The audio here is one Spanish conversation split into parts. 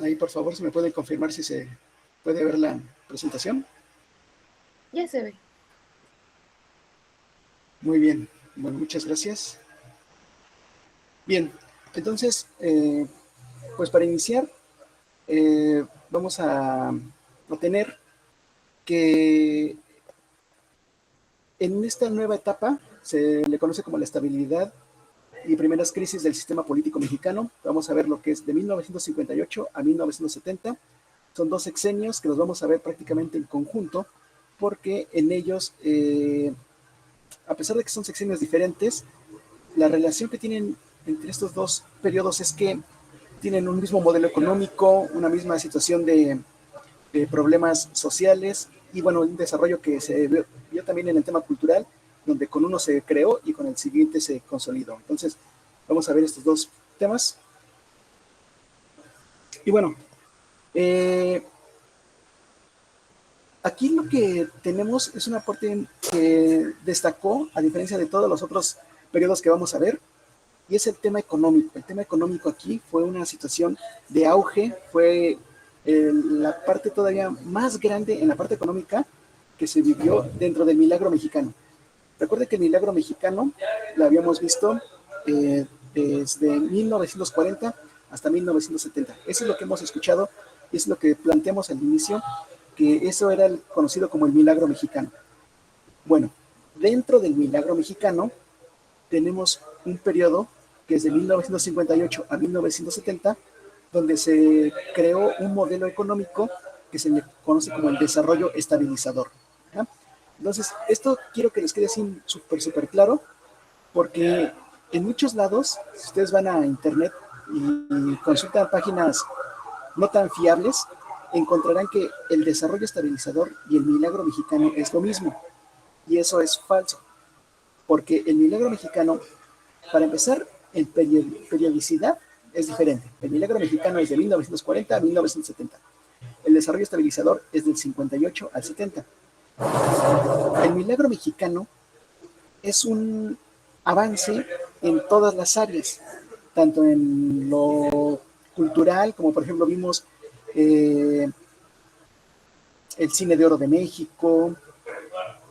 Ahí, por favor, si me pueden confirmar si se puede ver la presentación. Ya se ve. Muy bien. Bueno, muchas gracias. Bien, entonces, pues para iniciar, vamos a tener que en esta nueva etapa se le conoce como la estabilidad y primeras crisis del sistema político mexicano. Vamos a ver lo que es de 1958 a 1970. Son 2 sexenios que los vamos a ver prácticamente en conjunto, porque en ellos, a pesar de que son sexenios diferentes, la relación que tienen entre estos 2 periodos es que tienen un mismo modelo económico, una misma situación de problemas sociales y bueno, un desarrollo que se vio también en el tema cultural, donde con uno se creó y con el siguiente se consolidó. Entonces, vamos a ver estos 2 temas. Y bueno, aquí lo que tenemos es una parte que destacó, a diferencia de todos los otros periodos que vamos a ver, y es el tema económico. El tema económico aquí fue una situación de auge, fue la parte todavía más grande en la parte económica que se vivió dentro del milagro mexicano. Recuerde que el milagro mexicano lo habíamos visto desde 1940 hasta 1970. Eso es lo que hemos escuchado y es lo que planteamos al inicio, que eso era conocido como el milagro mexicano. Bueno, dentro del milagro mexicano tenemos un periodo que es de 1958 a 1970, donde se creó un modelo económico que se le conoce como el desarrollo estabilizador. ¿Ya? Entonces, esto quiero que les quede así súper claro, porque en muchos lados, si ustedes van a internet y consultan páginas no tan fiables, encontrarán que el desarrollo estabilizador y el milagro mexicano es lo mismo. Y eso es falso, porque el milagro mexicano, para empezar, en periodicidad es diferente. El milagro mexicano es de 1940 a 1970. El desarrollo estabilizador es del 58 al 70. El milagro mexicano es un avance en todas las áreas, tanto en lo cultural, como por ejemplo vimos el cine de oro de México,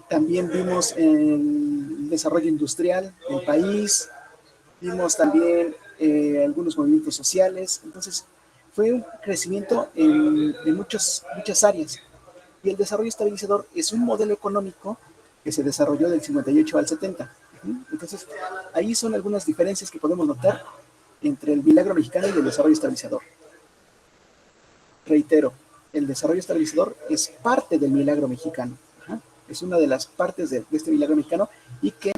también vimos el desarrollo industrial del país, vimos también algunos movimientos sociales. Entonces fue un crecimiento en muchas áreas, y el desarrollo estabilizador es un modelo económico que se desarrolló del 58 al 70. Entonces ahí son algunas diferencias que podemos notar entre el milagro mexicano y el desarrollo estabilizador. Reitero, el desarrollo estabilizador es parte del milagro mexicano. Es una de las partes de este milagro mexicano, y que,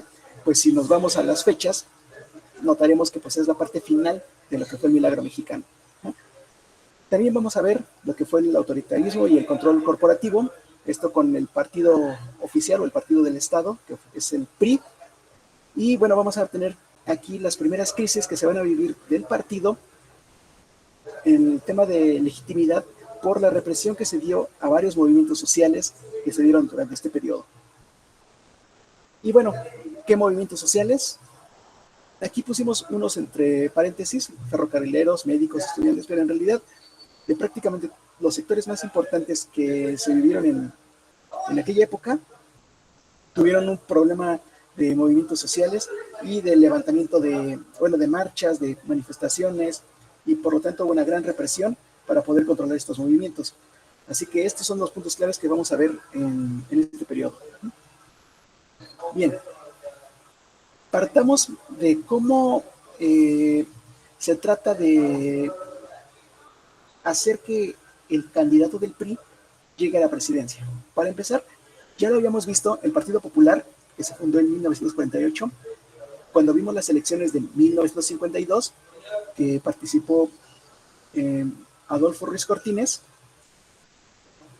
pues si nos vamos a las fechas, notaremos que pues es la parte final de lo que fue el milagro mexicano. También vamos a ver lo que fue el autoritarismo y el control corporativo, esto con el partido oficial o el partido del Estado, que es el PRI. Y bueno, vamos a tener aquí las primeras crisis que se van a vivir del partido en el tema de legitimidad por la represión que se dio a varios movimientos sociales que se dieron durante este periodo. Y bueno, ¿qué movimientos sociales? Aquí pusimos unos entre paréntesis: ferrocarrileros, médicos, estudiantes, pero en realidad de prácticamente los sectores más importantes que se vivieron en aquella época tuvieron un problema de movimientos sociales y de levantamiento de marchas, de manifestaciones, y por lo tanto hubo una gran represión para poder controlar estos movimientos. Así que estos son los puntos claves que vamos a ver en este periodo. Bien, partamos de cómo se trata de hacer que el candidato del PRI llegue a la presidencia. Para empezar, ya lo habíamos visto, el Partido Popular, que se fundó en 1948, cuando vimos las elecciones de 1952, que participó Adolfo Ruiz Cortines,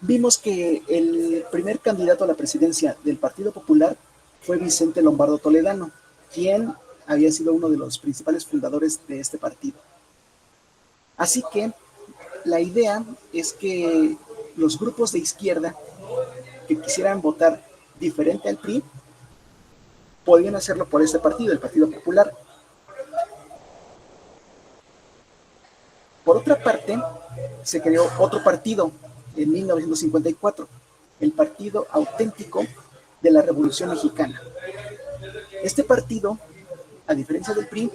vimos que el primer candidato a la presidencia del Partido Popular fue Vicente Lombardo Toledano, quien había sido uno de los principales fundadores de este partido. Así que la idea es que los grupos de izquierda que quisieran votar diferente al PRI podían hacerlo por este partido, el Partido Popular. Por otra parte, se creó otro partido en 1954, el Partido Auténtico de la Revolución Mexicana. Este partido, a diferencia del PRI,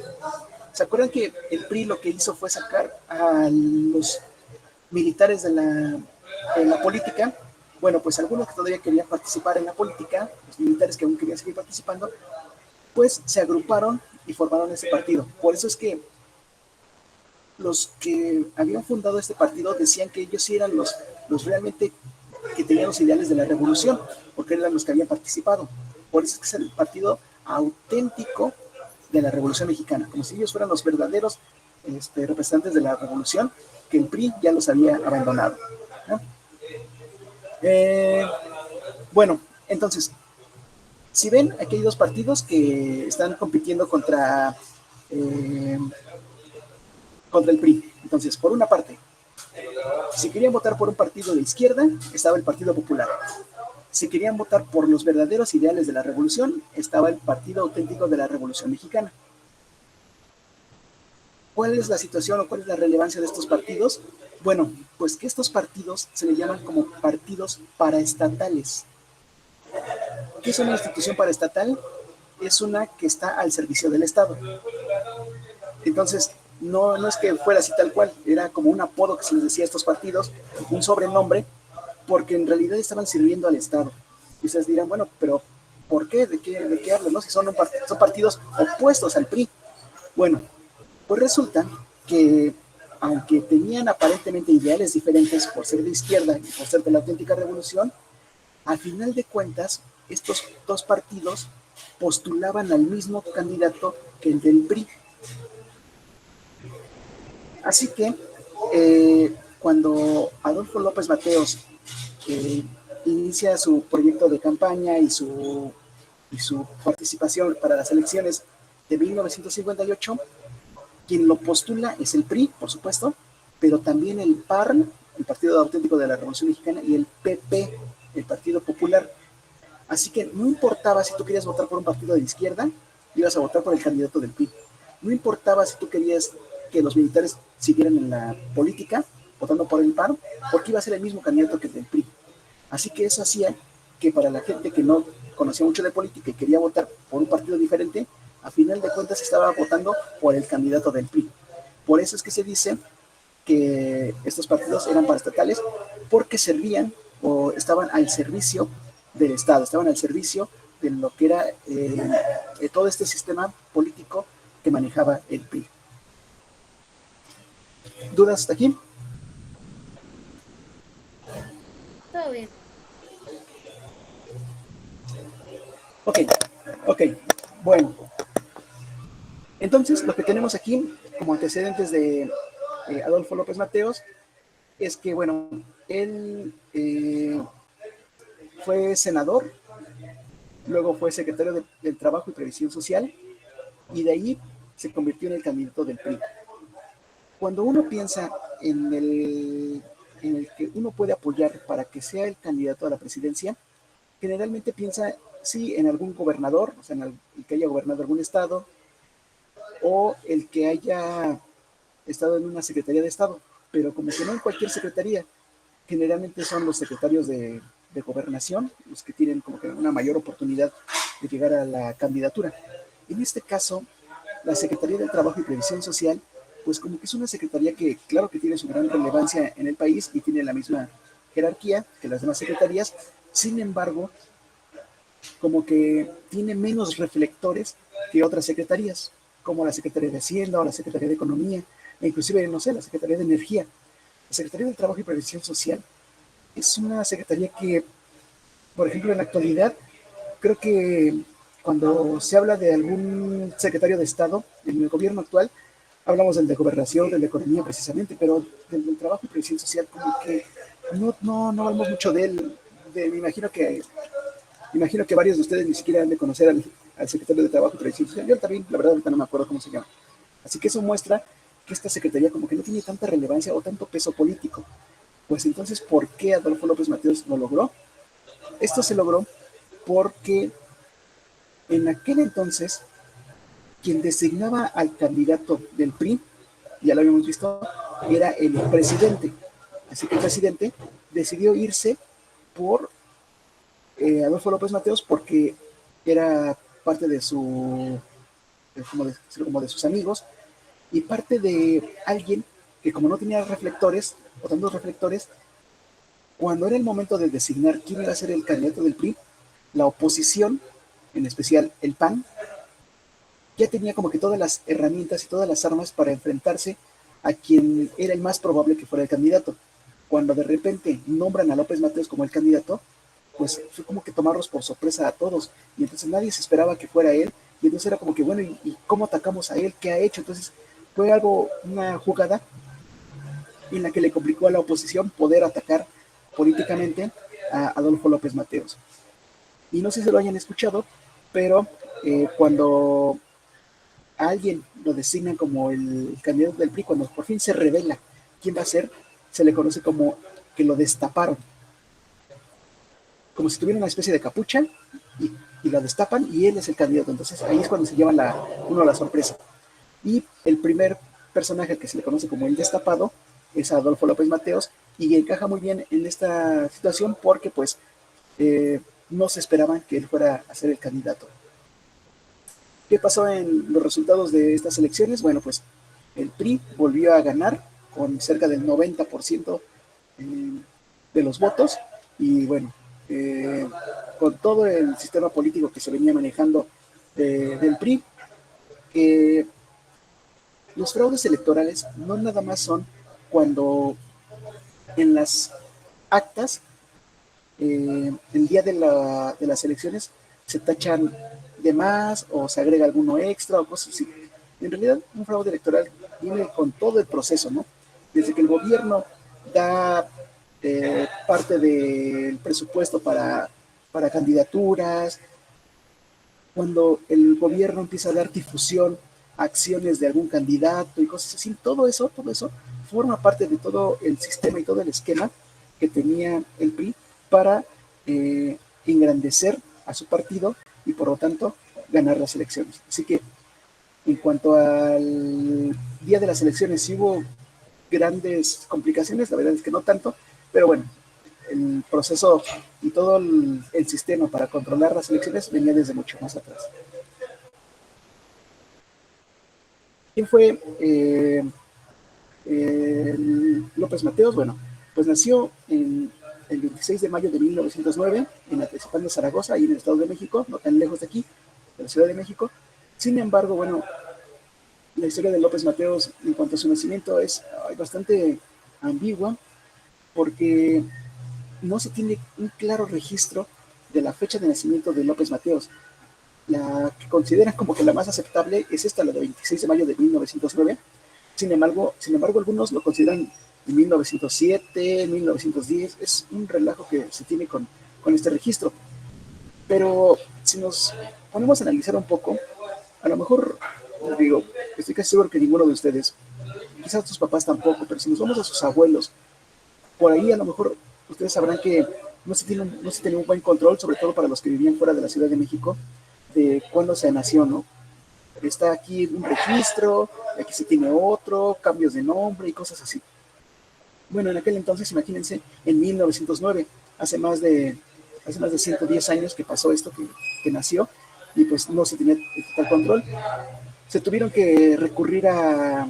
¿se acuerdan que el PRI lo que hizo fue sacar a los militares de la política? Bueno, pues algunos que todavía querían participar en la política, los militares que aún querían seguir participando, pues se agruparon y formaron ese partido. Por eso es que los que habían fundado este partido decían que ellos sí eran los realmente que tenían los ideales de la revolución, porque eran los que habían participado. Por eso es que es el partido auténtico de la Revolución Mexicana, como si ellos fueran los verdaderos representantes de la revolución, que el PRI ya los había abandonado, ¿no? Bueno, entonces, si ven, aquí hay dos partidos que están compitiendo contra el PRI. Entonces, por una parte, si querían votar por un partido de izquierda, estaba el Partido Popular. Si querían votar por los verdaderos ideales de la revolución, estaba el Partido Auténtico de la Revolución Mexicana. ¿Cuál es la situación o cuál es la relevancia de estos partidos? Bueno, pues que estos partidos se le llaman como partidos paraestatales. ¿Qué es una institución paraestatal? Es una que está al servicio del Estado. Entonces, no es que fuera así tal cual, era como un apodo que se les decía a estos partidos, un sobrenombre, porque en realidad estaban sirviendo al Estado. Y ustedes dirán, bueno, pero ¿por qué? ¿De qué hablan? ¿No? Si son partidos opuestos al PRI. Bueno, pues resulta que, aunque tenían aparentemente ideales diferentes por ser de izquierda y por ser de la auténtica revolución, al final de cuentas, estos dos partidos postulaban al mismo candidato que el del PRI. Así que, cuando Adolfo López Mateos inicia su proyecto de campaña y su participación para las elecciones de 1958, quien lo postula es el PRI, por supuesto, pero también el PARN, el Partido Auténtico de la Revolución Mexicana, y el PP, el Partido Popular. Así que no importaba si tú querías votar por un partido de izquierda, ibas a votar por el candidato del PRI. No importaba si tú querías que los militares siguieran en la política, votando por el PARN, porque iba a ser el mismo candidato que el del PRI. Así que eso hacía que para la gente que no conocía mucho de política y quería votar por un partido diferente, a final de cuentas estaba votando por el candidato del PRI. Por eso es que se dice que estos partidos eran paraestatales, porque servían o estaban al servicio del Estado, estaban al servicio de lo que era todo este sistema político que manejaba el PRI. ¿Dudas hasta aquí? Todo bien. Ok, bueno. Entonces, lo que tenemos aquí como antecedentes de Adolfo López Mateos es que, bueno, él fue senador, luego fue secretario del Trabajo y Previsión Social, y de ahí se convirtió en el candidato del PRI. Cuando uno piensa en el que uno puede apoyar para que sea el candidato a la presidencia, generalmente piensa, sí, en algún gobernador, o sea, en el que haya gobernado algún estado, o el que haya estado en una secretaría de Estado, pero como que no en cualquier secretaría, generalmente son los secretarios de gobernación los que tienen como que una mayor oportunidad de llegar a la candidatura. En este caso, la Secretaría del Trabajo y Previsión Social, pues como que es una secretaría que claro que tiene su gran relevancia en el país y tiene la misma jerarquía que las demás secretarías, sin embargo, como que tiene menos reflectores que otras secretarías, como la Secretaría de Hacienda o la Secretaría de Economía, e inclusive, no sé, la Secretaría de Energía. La Secretaría del Trabajo y Previsión Social es una secretaría que, por ejemplo, en la actualidad, creo que cuando se habla de algún secretario de Estado en el gobierno actual, hablamos del de Gobernación, del de Economía precisamente, pero del Trabajo y Previsión Social como que no hablamos mucho de él. Me imagino que varios de ustedes ni siquiera han de conocer al secretario de Trabajo y Previsión Social. Yo también, la verdad, ahorita no me acuerdo cómo se llama. Así que eso muestra que esta secretaría como que no tiene tanta relevancia o tanto peso político. Pues entonces, ¿por qué Adolfo López Mateos lo logró? Esto se logró porque en aquel entonces quien designaba al candidato del PRI ya lo habíamos visto, era el presidente. Así que el presidente decidió irse por Adolfo López Mateos porque era parte de su, como de sus amigos, y parte de alguien que como no tenía reflectores, o tantos reflectores, cuando era el momento de designar quién iba a ser el candidato del PRI, la oposición, en especial el PAN, ya tenía como que todas las herramientas y todas las armas para enfrentarse a quien era el más probable que fuera el candidato. Cuando de repente nombran a López Mateos como el candidato, pues fue como que tomarlos por sorpresa a todos, y entonces nadie se esperaba que fuera él, y entonces era como que, bueno, ¿y cómo atacamos a él? ¿Qué ha hecho? Entonces fue algo, una jugada en la que le complicó a la oposición poder atacar políticamente a Adolfo López Mateos. Y no sé si lo hayan escuchado, pero cuando a alguien lo designan como el candidato del PRI, cuando por fin se revela quién va a ser, se le conoce como que lo destaparon, como si tuviera una especie de capucha, y, y la destapan y él es el candidato. Entonces ahí es cuando se lleva uno la sorpresa. Y el primer personaje que se le conoce como el destapado es Adolfo López Mateos, y encaja muy bien en esta situación porque pues no se esperaban que él fuera a ser el candidato. ¿Qué pasó en los resultados de estas elecciones? Bueno, pues el PRI volvió a ganar con cerca del 90% de los votos, y bueno, con todo el sistema político que se venía manejando del PRI, eh, los fraudes electorales no nada más son cuando en las actas, el día de las elecciones, se tachan de más o se agrega alguno extra o cosas así. En realidad, un fraude electoral viene con todo el proceso, ¿no? Desde que el gobierno da parte del presupuesto para candidaturas, cuando el gobierno empieza a dar difusión a acciones de algún candidato y cosas así, todo eso forma parte de todo el sistema y todo el esquema que tenía el PRI para engrandecer a su partido y por lo tanto ganar las elecciones. Así que en cuanto al día de las elecciones, sí hubo grandes complicaciones, la verdad es que no tanto, pero bueno, el proceso y todo el sistema para controlar las elecciones venía desde mucho más atrás. ¿Quién fue López Mateos? Bueno, pues nació el 26 de mayo de 1909 en Atizapán de Zaragoza, ahí en el Estado de México, no tan lejos de aquí, de la Ciudad de México. Sin embargo, bueno, la historia de López Mateos en cuanto a su nacimiento es bastante ambigua, porque no se tiene un claro registro de la fecha de nacimiento de López Mateos. La que consideran como que la más aceptable es esta, la de 26 de mayo de 1909. Sin embargo, algunos lo consideran en 1907, 1910. Es un relajo que se tiene con este registro. Pero si nos ponemos a analizar un poco, a lo mejor, digo, estoy casi seguro que ninguno de ustedes, quizás sus papás tampoco, pero si nos vamos a sus abuelos, por ahí a lo mejor ustedes sabrán que no se tiene un buen control, sobre todo para los que vivían fuera de la Ciudad de México, de cuándo se nació, ¿no? Está aquí un registro, aquí se tiene otro, cambios de nombre y cosas así. Bueno, en aquel entonces, imagínense, en 1909, hace más de 110 años que pasó esto, que nació, y pues no se tenía total control. Se tuvieron que recurrir a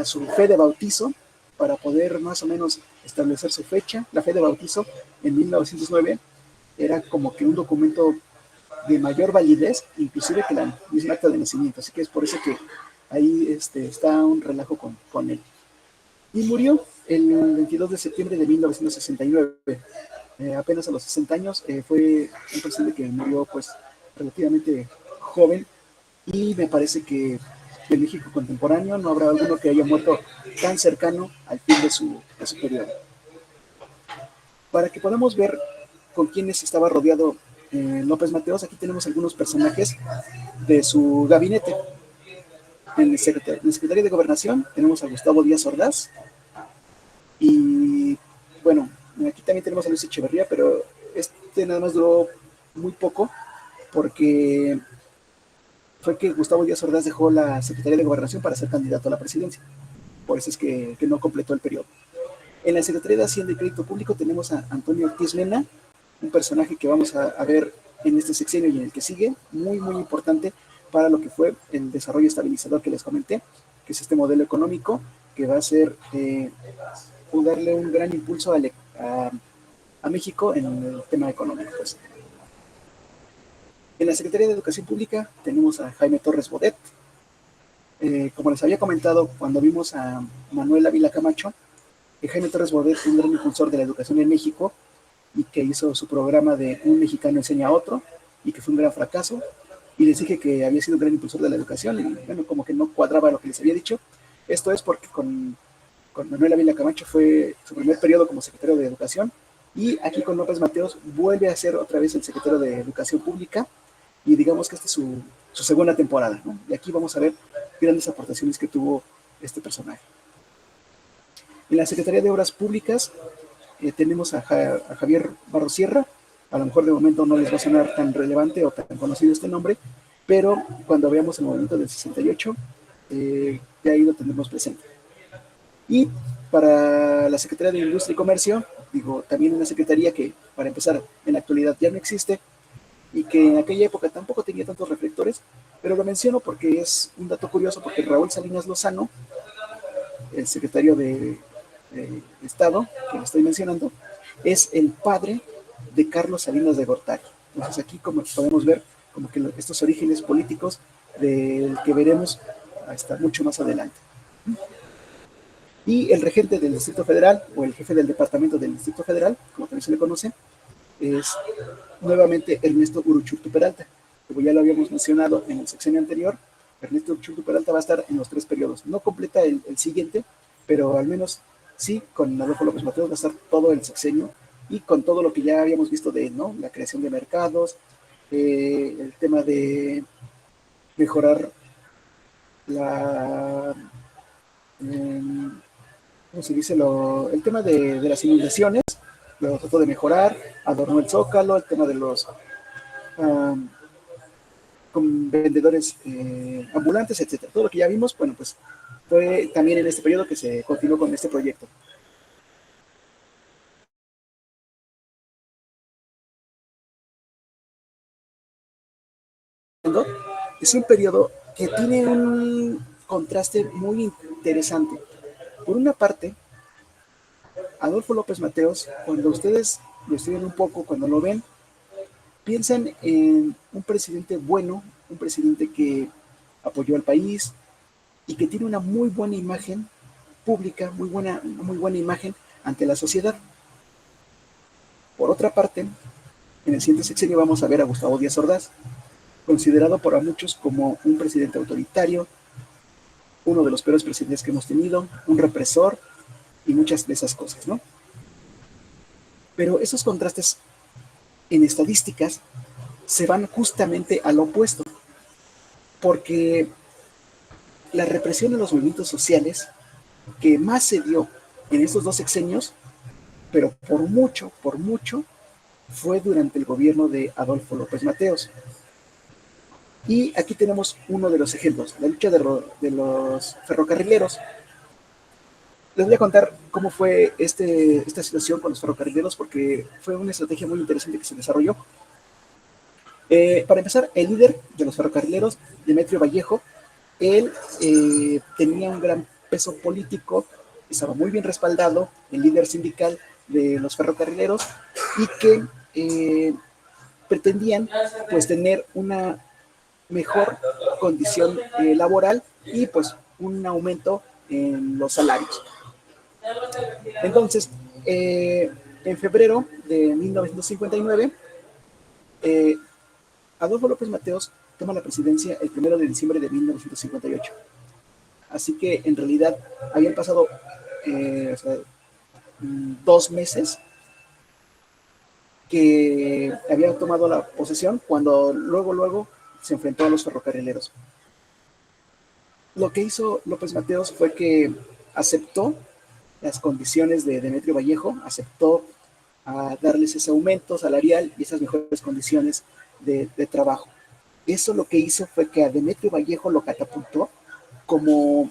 su fe de bautizo para poder más o menos establecer su fecha. La fe de bautizo en 1909 era como que un documento de mayor validez, inclusive que la misma acta de nacimiento. Así que es por eso que ahí está un relajo con él. Y murió el 22 de septiembre de 1969. Apenas a los 60 años. Fue un presidente que murió pues relativamente joven, y me parece que en México contemporáneo no habrá alguno que haya muerto tan cercano al fin de su periodo. Para que podamos ver con quiénes estaba rodeado López Mateos, aquí tenemos algunos personajes de su gabinete. En el secretario de Gobernación tenemos a Gustavo Díaz Ordaz, y bueno, aquí también tenemos a Luis Echeverría, pero este nada más duró muy poco, porque fue que Gustavo Díaz Ordaz dejó la Secretaría de Gobernación para ser candidato a la presidencia. por eso es que no completó el periodo. En la Secretaría de Hacienda y Crédito Público tenemos a Antonio Ortiz Mena, un personaje que vamos a ver en este sexenio y en el que sigue, muy, muy importante para lo que fue el desarrollo estabilizador que les comenté, que es este modelo económico que va a ser darle un gran impulso a México en el tema económico. Pues. En la Secretaría de Educación Pública tenemos a Jaime Torres Bodet. Como les había comentado cuando vimos a Manuel Ávila Camacho, Jaime Torres Bodet fue un gran impulsor de la educación en México y que hizo su programa de Un Mexicano Enseña a Otro y que fue un gran fracaso. Y les dije que había sido un gran impulsor de la educación y bueno, como que no cuadraba lo que les había dicho. Esto es porque con Manuel Ávila Camacho fue su primer periodo como secretario de Educación y aquí con López Mateos vuelve a ser otra vez el secretario de Educación Pública y digamos que esta es su segunda temporada, ¿no? Y aquí vamos a ver grandes aportaciones que tuvo este personaje. En la Secretaría de Obras Públicas tenemos a Javier Barros Sierra. A lo mejor de momento no les va a sonar tan relevante o tan conocido este nombre, pero cuando veamos el movimiento del 68, ya ahí lo tendremos presente. Y para la Secretaría de Industria y Comercio, digo, también una secretaría que, para empezar, en la actualidad ya no existe y que en aquella época tampoco tenía tantos reflectores, pero lo menciono porque es un dato curioso, porque Raúl Salinas Lozano, el secretario de Estado, que lo estoy mencionando, es el padre de Carlos Salinas de Gortari. Entonces aquí como podemos ver como que estos orígenes políticos del que veremos hasta mucho más adelante. Y el regente del Distrito Federal, o el jefe del departamento del Distrito Federal, como también se le conoce, es nuevamente Ernesto Uruchurtu Peralta. Como ya lo habíamos mencionado en el sexenio anterior, Ernesto Uruchurtu Peralta va a estar en los 3 periodos. No completa el siguiente, pero al menos sí, con Adolfo López Mateos va a estar todo el sexenio y con todo lo que ya habíamos visto de él, ¿no? La creación de mercados, el tema de mejorar la... ¿cómo se dice? El tema de las inundaciones, lo trató de mejorar, adornó el zócalo, el tema de los con vendedores ambulantes, etcétera. Todo lo que ya vimos, bueno, pues fue también en este periodo que se continuó con este proyecto. Es un periodo que tiene un contraste muy interesante. Por una parte, Adolfo López Mateos, cuando ustedes lo estudian un poco, cuando lo ven, piensan en un presidente bueno, un presidente que apoyó al país y que tiene una muy buena imagen pública, muy buena imagen ante la sociedad. Por otra parte, en el siguiente sexenio vamos a ver a Gustavo Díaz Ordaz, considerado por muchos como un presidente autoritario, uno de los peores presidentes que hemos tenido, un represor y muchas de esas cosas, ¿no? Pero esos contrastes en estadísticas se van justamente al opuesto, porque la represión de los movimientos sociales que más se dio en estos 2 sexenios, pero por mucho, fue durante el gobierno de Adolfo López Mateos. Y aquí tenemos uno de los ejemplos, la lucha de los ferrocarrileros. Les voy a contar cómo fue esta situación con los ferrocarrileros, porque fue una estrategia muy interesante que se desarrolló. Para empezar, el líder de los ferrocarrileros, Demetrio Vallejo, él tenía un gran peso político, estaba muy bien respaldado, el líder sindical de los ferrocarrileros, y que pretendían pues tener una mejor condición laboral y pues un aumento en los salarios. Entonces, en febrero de 1959, Adolfo López Mateos toma la presidencia el 1 de diciembre de 1958. Así que en realidad habían pasado 2 meses que había tomado la posesión cuando luego se enfrentó a los ferrocarrileros. Lo que hizo López Mateos fue que aceptó las condiciones de Demetrio Vallejo, aceptó darles ese aumento salarial y esas mejores condiciones de trabajo. Eso lo que hizo fue que a Demetrio Vallejo lo catapultó como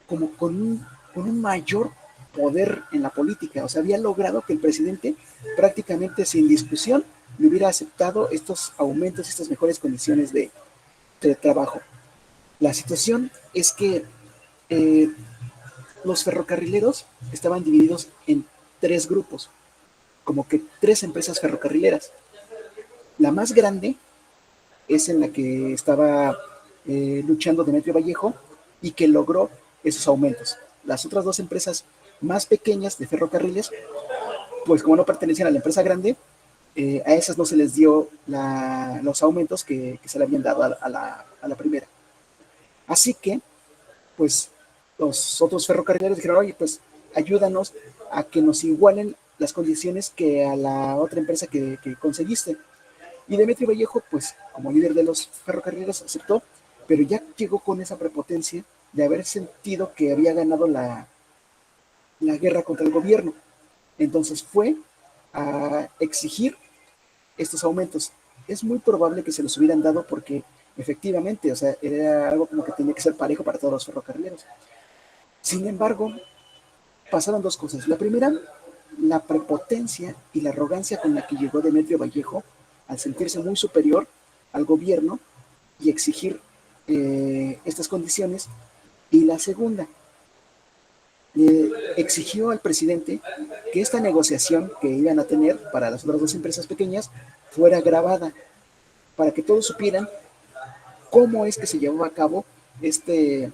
como con un mayor poder en la política. O sea, había logrado que el presidente prácticamente sin discusión le hubiera aceptado estos aumentos, estas mejores condiciones de trabajo. La situación es que eh, los ferrocarrileros estaban divididos en tres grupos, como que tres empresas ferrocarrileras. La más grande es en la que estaba luchando Demetrio Vallejo y que logró esos aumentos. Las otras dos empresas más pequeñas de ferrocarriles, pues como no pertenecían a la empresa grande, a esas no se les dio los aumentos que se le habían dado a la primera. Así que, pues, los otros ferrocarrileros dijeron, oye, pues, ayúdanos a que nos igualen las condiciones que a la otra empresa que conseguiste. Y Demetrio Vallejo, pues, como líder de los ferrocarrileros, aceptó, pero ya llegó con esa prepotencia de haber sentido que había ganado la guerra contra el gobierno. Entonces fue a exigir estos aumentos. Es muy probable que se los hubieran dado porque efectivamente, o sea, era algo como que tenía que ser parejo para todos los ferrocarrileros. Sin embargo, pasaron dos cosas. La primera, la prepotencia y la arrogancia con la que llegó Demetrio Vallejo al sentirse muy superior al gobierno y exigir estas condiciones. Y la segunda, exigió al presidente que esta negociación que iban a tener para las otras dos empresas pequeñas fuera grabada, para que todos supieran cómo es que se llevaba a cabo este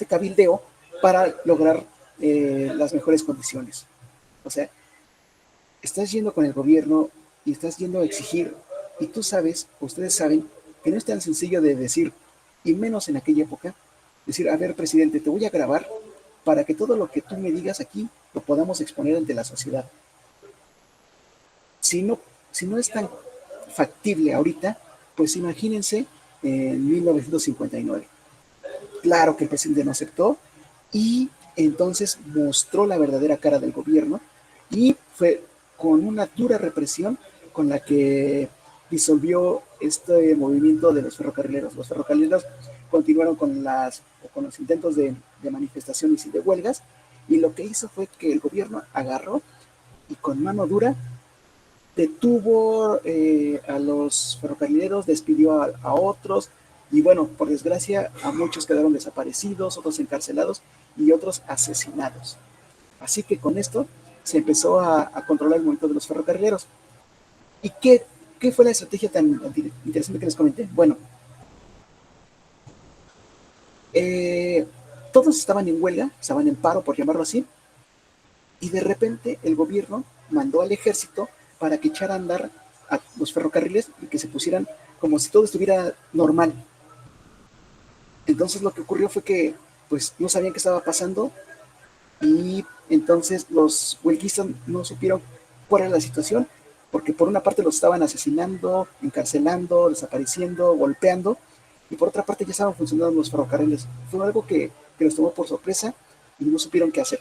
cabildeo para lograr las mejores condiciones. O sea, estás yendo con el gobierno y estás yendo a exigir, y tú sabes, ustedes saben, que no es tan sencillo de decir, y menos en aquella época, decir, a ver, presidente, te voy a grabar para que todo lo que tú me digas aquí lo podamos exponer ante la sociedad. Si no es tan factible ahorita, pues imagínense en 1959. Claro que el presidente no aceptó y entonces mostró la verdadera cara del gobierno y fue con una dura represión con la que disolvió este movimiento de los ferrocarrileros. Los ferrocarrileros continuaron con los intentos de manifestaciones y de huelgas, y lo que hizo fue que el gobierno agarró y con mano dura detuvo a los ferrocarrileros, despidió a otros, y bueno, por desgracia, a muchos quedaron desaparecidos, otros encarcelados y otros asesinados. Así que con esto se empezó a controlar el movimiento de los ferrocarrileros. ¿Y qué fue la estrategia tan interesante que les comenté? Bueno, todos estaban en huelga, estaban en paro, por llamarlo así, y de repente el gobierno mandó al ejército para que echara a andar a los ferrocarriles y que se pusieran como si todo estuviera normal. Entonces lo que ocurrió fue que pues no sabían qué estaba pasando, y entonces los huelguistas no supieron cuál era la situación, porque por una parte los estaban asesinando, encarcelando, desapareciendo, golpeando, y por otra parte ya estaban funcionando los ferrocarriles. Fue algo que los tomó por sorpresa y no supieron qué hacer.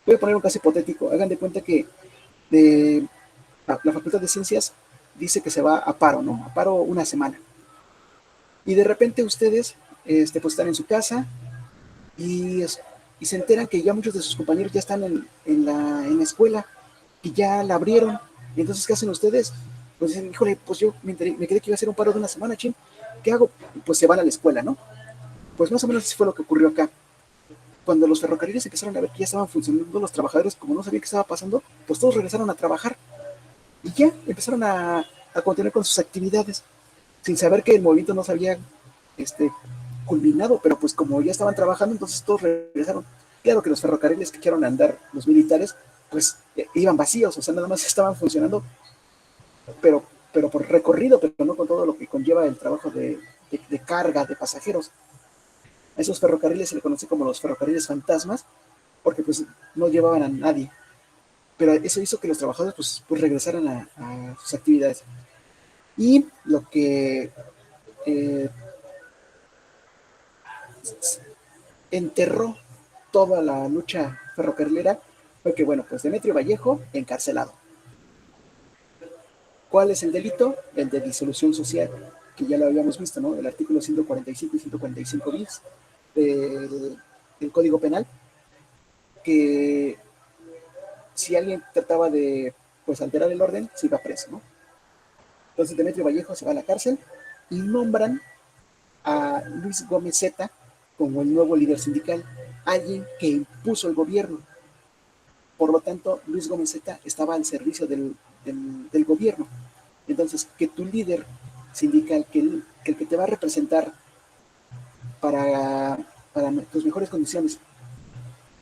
Voy a poner un caso hipotético. Hagan de cuenta que la Facultad de Ciencias dice que se va a paro, ¿no? A paro una semana. Y de repente ustedes pues están en su casa y, y se enteran que ya muchos de sus compañeros ya están en la escuela y ya la abrieron. Entonces, ¿qué hacen ustedes? Pues dicen, híjole, pues yo me quedé que iba a ser un paro de una semana, chin. ¿Qué hago? Pues se van a la escuela, ¿no? Pues más o menos así fue lo que ocurrió acá. Cuando los ferrocarriles empezaron a ver que ya estaban funcionando, los trabajadores, como no sabían qué estaba pasando, pues todos regresaron a trabajar y ya empezaron a continuar con sus actividades, sin saber que el movimiento no se había culminado, pero pues como ya estaban trabajando, entonces todos regresaron. Claro que los ferrocarriles que quisieron andar, los militares, pues iban vacíos, o sea, nada más estaban funcionando, pero por recorrido, pero no con todo lo que conlleva el trabajo de carga, de pasajeros. A esos ferrocarriles se le conoce como los ferrocarriles fantasmas, porque pues no llevaban a nadie. Pero eso hizo que los trabajadores pues regresaran a sus actividades. Y lo que enterró toda la lucha ferrocarrilera fue que, bueno, pues Demetrio Vallejo encarcelado. ¿Cuál es el delito? El de disolución social, que ya lo habíamos visto, ¿no? El artículo 145 y 145 bis del Código Penal, que si alguien trataba de pues alterar el orden, se iba preso, ¿no? Entonces Demetrio Vallejo se va a la cárcel y nombran a Luis Gómez Zeta como el nuevo líder sindical, alguien que impuso el gobierno. Por lo tanto, Luis Gómez Zeta estaba al servicio del gobierno. Entonces, que tu líder sindical, que el que te va a representar para tus mejores condiciones,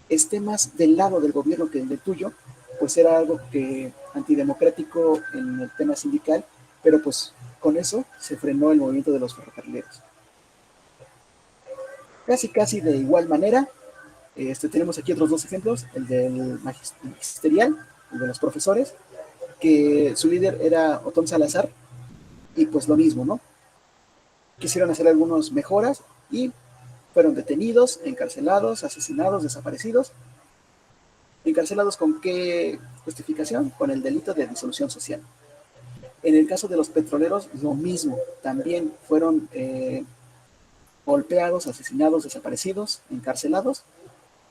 esté más del lado del gobierno que del tuyo, pues era algo que antidemocrático en el tema sindical, pero pues con eso se frenó el movimiento de los ferrocarrileros. Casi de igual manera, tenemos aquí otros dos ejemplos, el del magisterial, el de los profesores, que su líder era Otón Salazar, y pues lo mismo, ¿no? Quisieron hacer algunas mejoras y fueron detenidos, encarcelados, asesinados, desaparecidos. ¿Encarcelados con qué justificación? Con el delito de disolución social. En el caso de los petroleros, lo mismo. También fueron golpeados, asesinados, desaparecidos, encarcelados.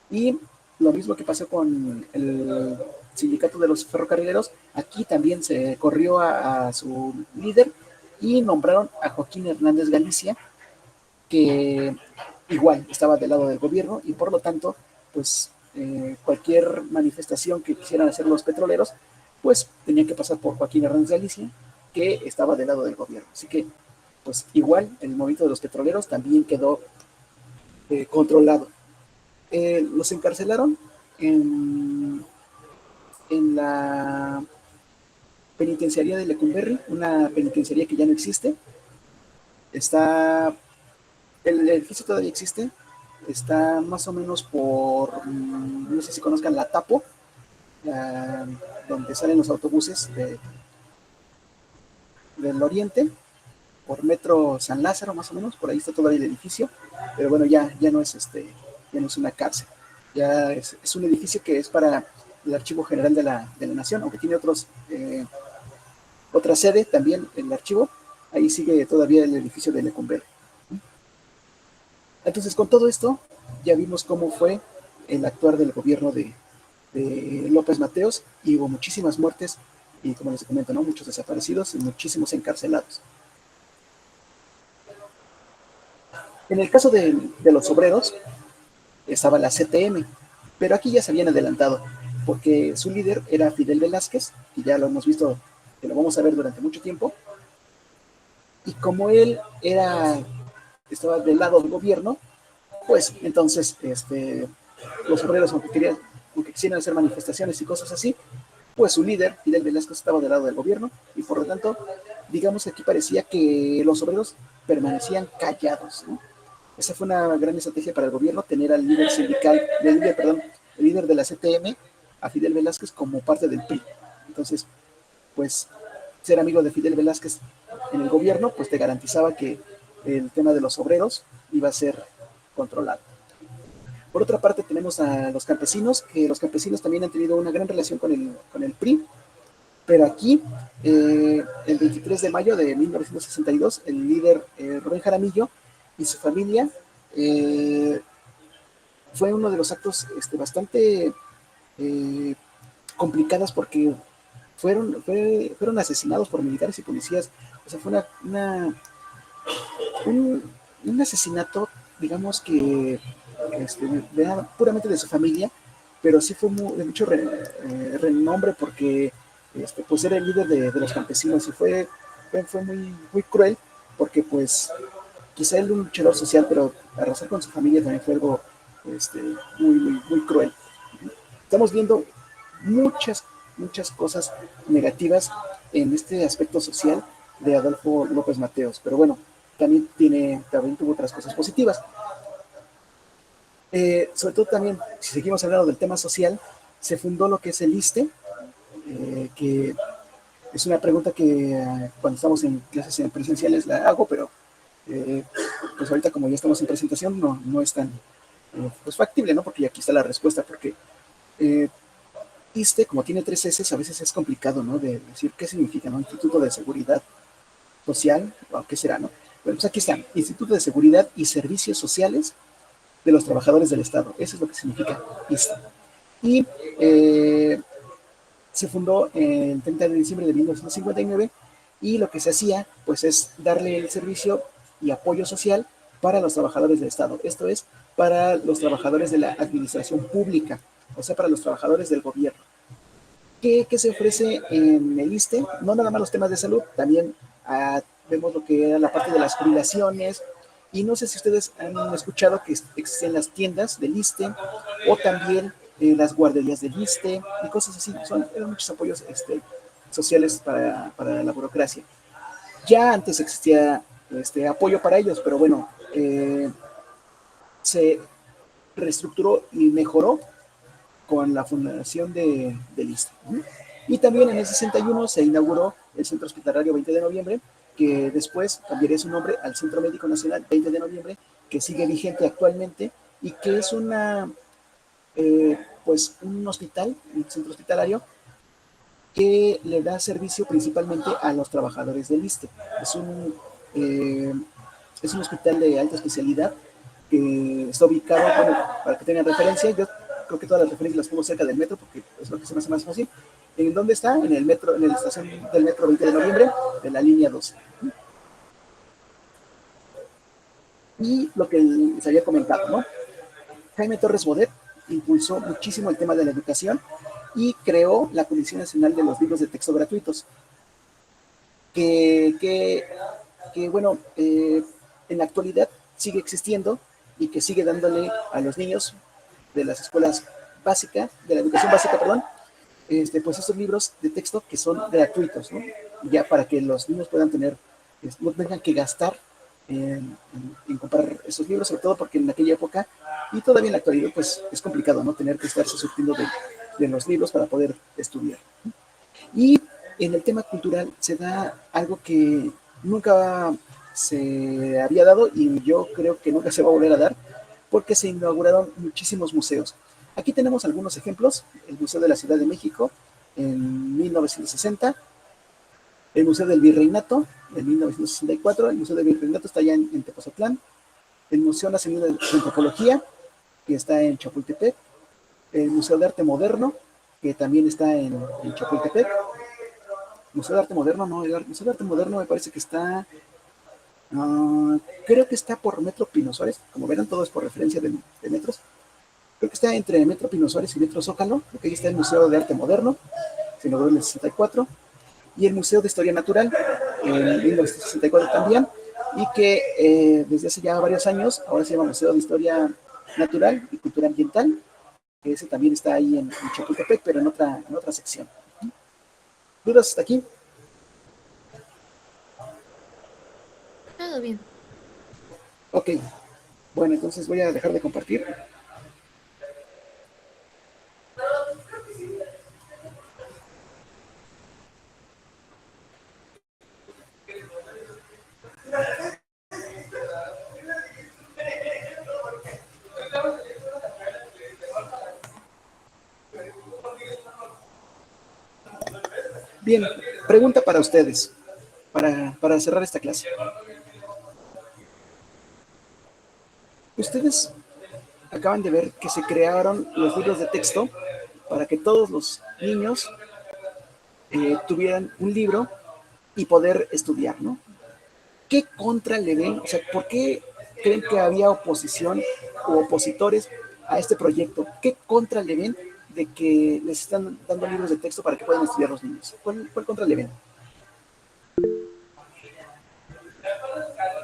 Y lo mismo que pasó con el sindicato de los ferrocarrileros, aquí también se corrió a su líder y nombraron a Joaquín Hernández Galicia, que igual estaba del lado del gobierno y por lo tanto, pues cualquier manifestación que quisieran hacer los petroleros, pues tenían que pasar por Joaquín Hernández Galicia, que estaba del lado del gobierno. Así que, pues igual, el movimiento de los petroleros también quedó controlado. Los encarcelaron en la penitenciaría de Lecumberri, una penitenciaría que ya no existe. El edificio todavía existe, está más o menos por, no sé si conozcan la Tapo, donde salen los autobuses del oriente, por Metro San Lázaro más o menos, por ahí está todavía el edificio, pero bueno, ya no es ya no es una cárcel, ya es un edificio que es para el Archivo General de la Nación, aunque tiene otra sede también el archivo, ahí sigue todavía el edificio de Lecumberri. Entonces, con todo esto, ya vimos cómo fue el actuar del gobierno de López Mateos, y hubo muchísimas muertes, y como les comento, ¿no? Muchos desaparecidos y muchísimos encarcelados. En el caso de los obreros, estaba la CTM, pero aquí ya se habían adelantado, porque su líder era Fidel Velázquez, y ya lo hemos visto, que lo vamos a ver durante mucho tiempo, y como él estaba del lado del gobierno, pues entonces los obreros, aunque quisieran hacer manifestaciones y cosas así, pues su líder, Fidel Velázquez, estaba del lado del gobierno, y por lo tanto, digamos que aquí parecía que los obreros permanecían callados, ¿no? Esa fue una gran estrategia para el gobierno, tener al líder sindical, el líder de la CTM, a Fidel Velázquez, como parte del PRI. Entonces, pues, ser amigo de Fidel Velázquez en el gobierno, pues te garantizaba que el tema de los obreros iba a ser controlado. Por otra parte, tenemos a los campesinos, que los campesinos también han tenido una gran relación con el PRI, pero aquí, el 23 de mayo de 1962, el líder Rubén Jaramillo y su familia, fue uno de los actos bastante complicados, porque fueron asesinados por militares y policías. O sea, fue un asesinato, digamos que puramente de su familia, pero sí fue de mucho renombre, porque pues era el líder de los campesinos, y fue muy cruel, porque pues quizá él un luchador social, pero arrasar con su familia también fue algo muy cruel. Estamos viendo muchas cosas negativas en este aspecto social de Adolfo López Mateos, pero bueno, también tuvo otras cosas positivas. Sobre todo también, si seguimos hablando del tema social, se fundó lo que es el ISSSTE, que es una pregunta que cuando estamos en clases presenciales la hago, pero pues ahorita, como ya estamos en presentación, no es tan pues factible, ¿no? Porque aquí está la respuesta, porque ISSSTE, como tiene 3 S, a veces es complicado, ¿no? De decir qué significa, ¿no? Instituto de Seguridad Social, o qué será, ¿no? Bueno, pues aquí está, Instituto de Seguridad y Servicios Sociales de los trabajadores del Estado. Eso es lo que significa ISSSTE. Y se fundó el 30 de diciembre de 1959 y lo que se hacía pues es darle el servicio y apoyo social para los trabajadores del Estado. Esto es para los trabajadores de la administración pública, o sea, para los trabajadores del gobierno. ¿Qué se ofrece en el ISSSTE? No nada más los temas de salud, también vemos lo que era la parte de las jubilaciones, y no sé si ustedes han escuchado que existen las tiendas del ISSSTE o también las guarderías del ISSSTE y cosas así. Eran muchos apoyos sociales para la burocracia. Ya antes existía apoyo para ellos, pero bueno, se reestructuró y mejoró con la fundación del ISSSTE. Y también en el 61 se inauguró el Centro Hospitalario 20 de noviembre, que después cambiaría su nombre al Centro Médico Nacional 20 de noviembre, que sigue vigente actualmente y que es pues un hospital, un centro hospitalario, que le da servicio principalmente a los trabajadores del ISSSTE. Es un hospital de alta especialidad que está ubicado, bueno, para que tengan referencia, yo creo que todas las referencias las pongo cerca del metro porque es lo que se me hace más fácil. ¿En dónde está? En el metro, en la estación del metro 20 de noviembre, de la línea 12. Y lo que les había comentado, ¿no? Jaime Torres Bodet impulsó muchísimo el tema de la educación y creó la Comisión Nacional de los Libros de Texto Gratuitos, que bueno, en la actualidad sigue existiendo y que sigue dándole a los niños de las escuelas básicas, de la educación básica, perdón, pues estos libros de texto que son gratuitos, ¿no? Ya para que los niños puedan tener, no tengan que gastar en comprar esos libros, sobre todo porque en aquella época, y todavía en la actualidad, pues es complicado, ¿no? Tener que estarse surtiendo de los libros para poder estudiar. Y en el tema cultural se da algo que nunca se había dado y yo creo que nunca se va a volver a dar, porque se inauguraron muchísimos museos. Aquí tenemos algunos ejemplos: el Museo de la Ciudad de México en 1960, el Museo del Virreinato en 1964, el Museo del Virreinato está allá en Tepozotlán, el Museo Nacional de Antropología, que está en Chapultepec, el Museo de Arte Moderno, que también está en Chapultepec. Museo de Arte Moderno, no, el Museo de Arte Moderno me parece que está, creo que está por Metro Pino Suárez, como verán todo es por referencia de metros, creo que está entre Metro Pino Suárez y Metro Zócalo, porque ahí está el Museo de Arte Moderno, se inauguró en el 64, y el Museo de Historia Natural, en 1964 también, y que desde hace ya varios años, ahora se llama Museo de Historia Natural y Cultura Ambiental, que ese también está ahí en Chapultepec, pero en otra sección. ¿Dudas hasta aquí? Todo bien. Ok, bueno, entonces voy a dejar de compartir. Bien, pregunta para ustedes, para cerrar esta clase. Ustedes acaban de ver que se crearon los libros de texto para que todos los niños tuvieran un libro y poder estudiar, ¿no? ¿Qué contra le ven? O sea, ¿por qué creen que había oposición o opositores a este proyecto? ¿Qué contra le ven de que les están dando libros de texto para que puedan estudiar los niños? ¿Cuál contra le ven?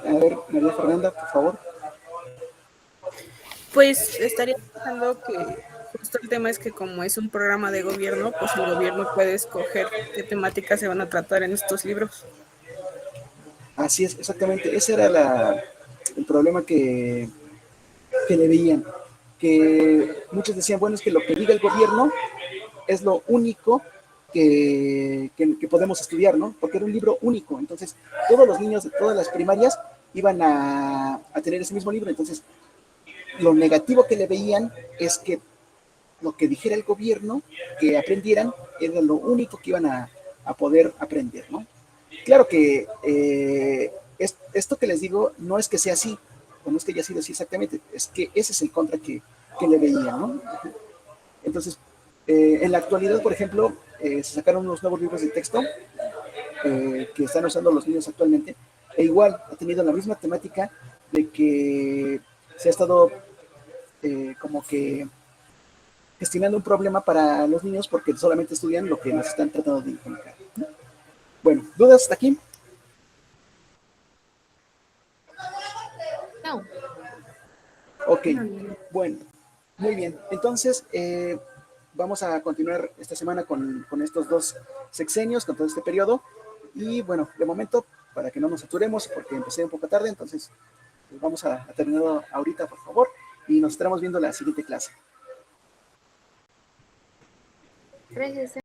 A ver, María Fernanda, por favor. Pues estaría pensando que justo el tema es que como es un programa de gobierno, pues el gobierno puede escoger qué temáticas se van a tratar en estos libros. Así es, exactamente. Ese era el problema que le veían. Que muchos decían, bueno, es que lo que diga el gobierno es lo único que podemos estudiar, ¿no? Porque era un libro único. Entonces, todos los niños de todas las primarias iban a tener ese mismo libro. Entonces, lo negativo que le veían es que lo que dijera el gobierno, que aprendieran, era lo único que iban a poder aprender, ¿no? Claro que esto que les digo no es que sea así, no es que haya sido así exactamente, es que ese es el contra que le veían, ¿no? Entonces, en la actualidad, por ejemplo, se sacaron unos nuevos libros de texto que están usando los niños actualmente, e igual ha tenido la misma temática de que se ha estado como que gestionando un problema para los niños porque solamente estudian lo que nos están tratando de inculcar. Bueno, ¿dudas hasta aquí? No. Ok, No. bueno, muy bien. Entonces, vamos a continuar esta semana con estos dos sexenios, con todo este periodo. Y bueno, de momento, para que no nos saturemos, porque empecé un poco tarde, entonces pues vamos a terminar ahorita, por favor, y nos estaremos viendo la siguiente clase. Gracias.